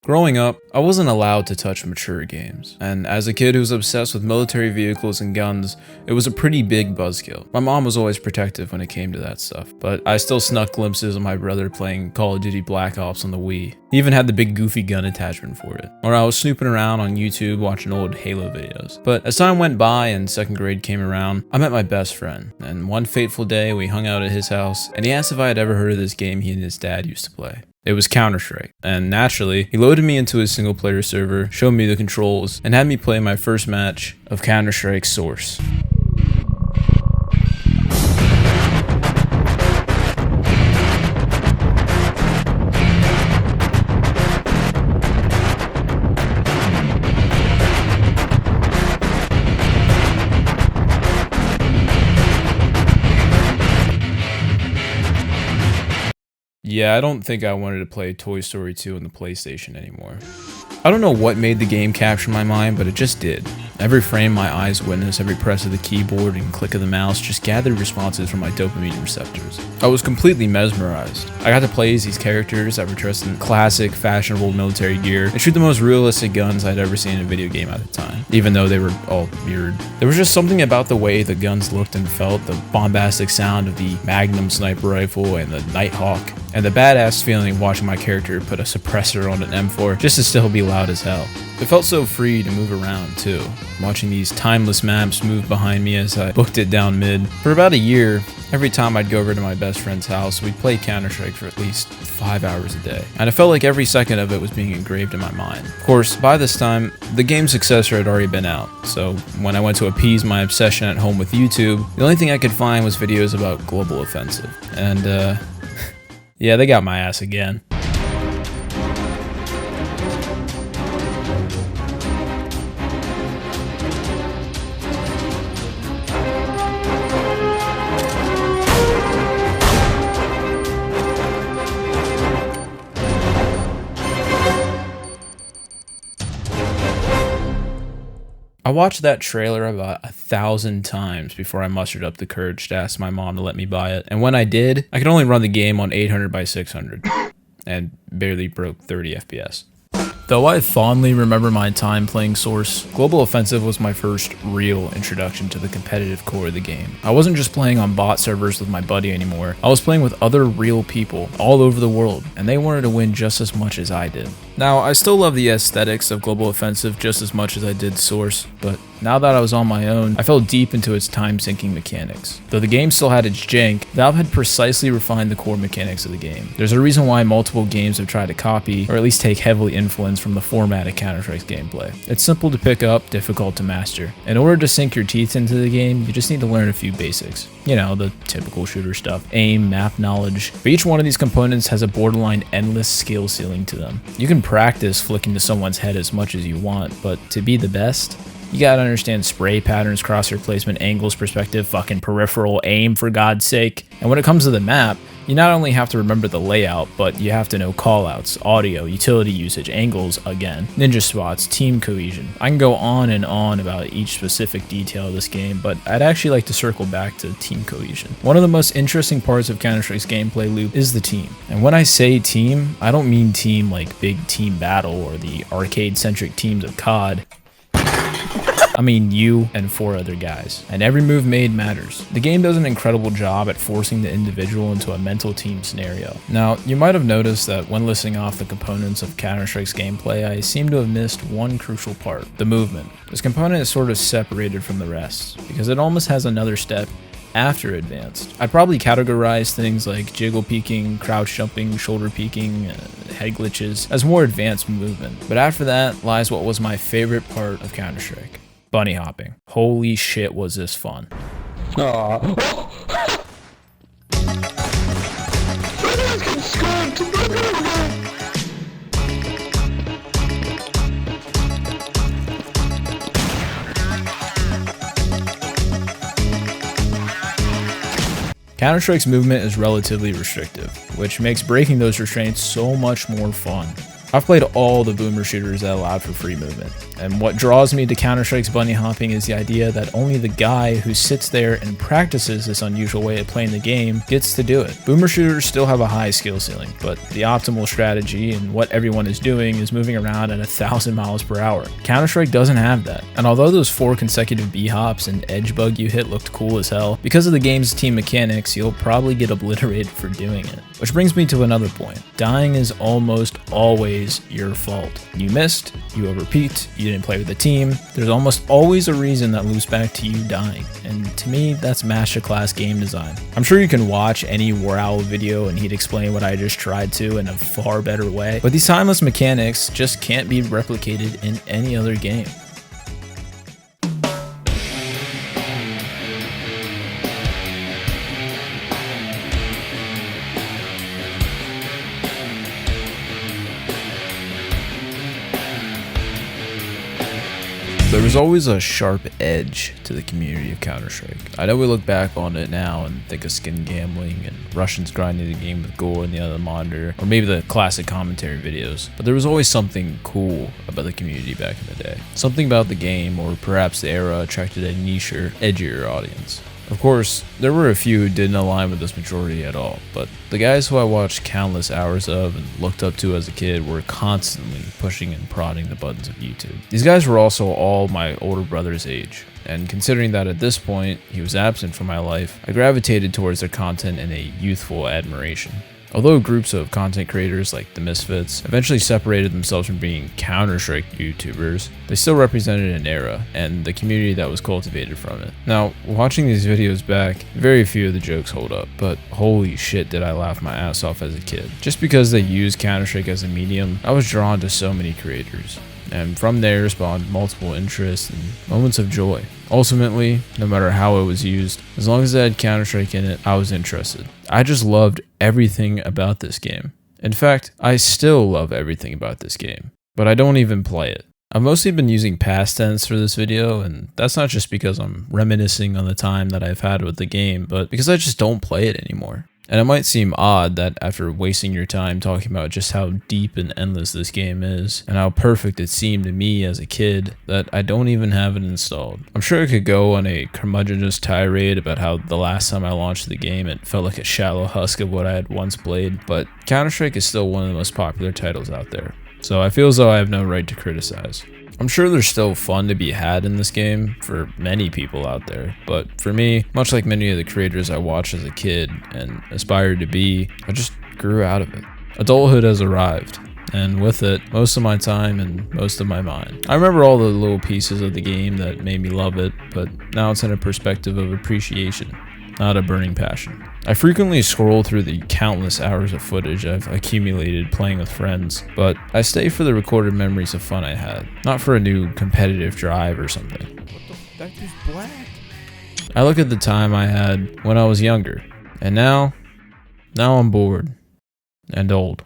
Growing up, I wasn't allowed to touch mature games, and as a kid who was obsessed with military vehicles and guns, it was a pretty big buzzkill. My mom was always protective when it came to that stuff, but I still snuck glimpses of my brother playing Call of Duty Black Ops on the Wii. He even had the big goofy gun attachment for it. Or I was snooping around on YouTube watching old Halo videos. But as time went by and second grade came around, I met my best friend, and one fateful day we hung out at his house, and he asked if I had ever heard of this game he and his dad used to play. It was Counter-Strike, and naturally, he loaded me into his single-player server, showed me the controls, and had me play my first match of Counter-Strike Source. Yeah, I don't think I wanted to play Toy Story 2 on the PlayStation anymore. I don't know what made the game capture my mind, but it just did. Every frame my eyes witnessed, every press of the keyboard and click of the mouse just gathered responses from my dopamine receptors. I was completely mesmerized. I got to play as these characters that were dressed in classic, fashionable military gear and shoot the most realistic guns I'd ever seen in a video game at the time, even though they were all mirrored. There was just something about the way the guns looked and felt, the bombastic sound of the Magnum sniper rifle and the Nighthawk, and the badass feeling of watching my character put a suppressor on an M4 just to still be loud as hell. It felt so free to move around too, watching these timeless maps move behind me as I booked it down mid. For about a year, every time I'd go over to my best friend's house, we'd play Counter-Strike for at least 5 hours a day, and I felt like every second of it was being engraved in my mind. Of course, by this time, the game's successor had already been out, so when I went to appease my obsession at home with YouTube, the only thing I could find was videos about Global Offensive, and yeah, they got my ass again. I watched that trailer about 1,000 times before I mustered up the courage to ask my mom to let me buy it, and when I did, I could only run the game on 800 by 600 and barely broke 30 FPS. Though I fondly remember my time playing Source, Global Offensive was my first real introduction to the competitive core of the game. I wasn't just playing on bot servers with my buddy anymore, I was playing with other real people all over the world, and they wanted to win just as much as I did. Now, I still love the aesthetics of Global Offensive just as much as I did Source, but now that I was on my own, I fell deep into its time-sinking mechanics. Though the game still had its jank, Valve had precisely refined the core mechanics of the game. There's a reason why multiple games have tried to copy, or at least take heavily influence from the format of Counter-Strike's gameplay. It's simple to pick up, difficult to master. In order to sink your teeth into the game, you just need to learn a few basics. You know, the typical shooter stuff, aim, map knowledge. But each one of these components has a borderline endless skill ceiling to them. You can practice flicking to someone's head as much as you want, but to be the best, you gotta understand spray patterns, crosshair placement, angles, perspective, fucking peripheral aim for God's sake. And when it comes to the map, you not only have to remember the layout, but you have to know callouts, audio, utility usage, angles again, ninja spots, team cohesion. I can go on and on about each specific detail of this game, but I'd actually like to circle back to team cohesion. One of the most interesting parts of Counter-Strike's gameplay loop is the team. And when I say team, I don't mean team like big team battle or the arcade-centric teams of COD. I mean you and 4 other guys, and every move made matters. The game does an incredible job at forcing the individual into a mental team scenario. Now, you might have noticed that when listing off the components of Counter-Strike's gameplay, I seem to have missed one crucial part, the movement. This component is sort of separated from the rest, because it almost has another step after advanced. I'd probably categorize things like jiggle peeking, crouch jumping, shoulder peeking, head glitches as more advanced movement. But after that lies what was my favorite part of Counter-Strike. Bunny hopping. Holy shit, was this fun. Counter-Strike's movement is relatively restrictive, which makes breaking those restraints so much more fun. I've played all the boomer shooters that allowed for free movement, And what draws me to Counter-Strike's bunny hopping is the idea that only the guy who sits there and practices this unusual way of playing the game gets to do it. Boomer shooters still have a high skill ceiling, but the optimal strategy and what everyone is doing is moving around at 1,000 miles per hour. Counter-Strike doesn't have that. And although those 4 consecutive B-hops and edge bug you hit looked cool as hell, because of the game's team mechanics, you'll probably get obliterated for doing it. Which brings me to another point. Dying is almost always your fault. You missed, you overpeaked, you didn't play with the team. There's almost always a reason that loops back to you dying. And to me, that's masterclass game design. I'm sure you can watch any War Owl video and he'd explain what I just tried to in a far better way, but these timeless mechanics just can't be replicated in any other game. There was always a sharp edge to the community of Counter-Strike. I know we look back on it now and think of skin gambling and Russians grinding the game with gold in the other monitor, or maybe the classic commentary videos, but there was always something cool about the community back in the day. Something about the game, or perhaps the era, attracted a nicher, edgier audience. Of course, there were a few who didn't align with this majority at all, but the guys who I watched countless hours of and looked up to as a kid were constantly pushing and prodding the buttons of YouTube. These guys were also all my older brother's age, and considering that at this point he was absent from my life, I gravitated towards their content in a youthful admiration. Although groups of content creators like the Misfits eventually separated themselves from being Counter-Strike YouTubers, they still represented an era and the community that was cultivated from it. Now, watching these videos back, very few of the jokes hold up, but holy shit did I laugh my ass off as a kid. Just because they used Counter-Strike as a medium, I was drawn to so many creators, and from there spawned multiple interests and moments of joy. Ultimately, no matter how it was used, as long as it had Counter-Strike in it, I was interested. I just loved everything about this game. In fact, I still love everything about this game, but I don't even play it. I've mostly been using past tense for this video, and that's not just because I'm reminiscing on the time that I've had with the game, but because I just don't play it anymore. And it might seem odd that after wasting your time talking about just how deep and endless this game is, and how perfect it seemed to me as a kid, that I don't even have it installed. I'm sure I could go on a curmudgeonous tirade about how the last time I launched the game it felt like a shallow husk of what I had once played, but Counter-Strike is still one of the most popular titles out there, so I feel as though I have no right to criticize. I'm sure there's still fun to be had in this game for many people out there, but for me, much like many of the creators I watched as a kid and aspired to be, I just grew out of it. Adulthood has arrived, and with it, most of my time and most of my mind. I remember all the little pieces of the game that made me love it, but now it's in a perspective of appreciation, not a burning passion. I frequently scroll through the countless hours of footage I've accumulated playing with friends, but I stay for the recorded memories of fun I had, not for a new competitive drive or something. What the heck is black? I look at the time I had when I was younger, and now I'm bored and old.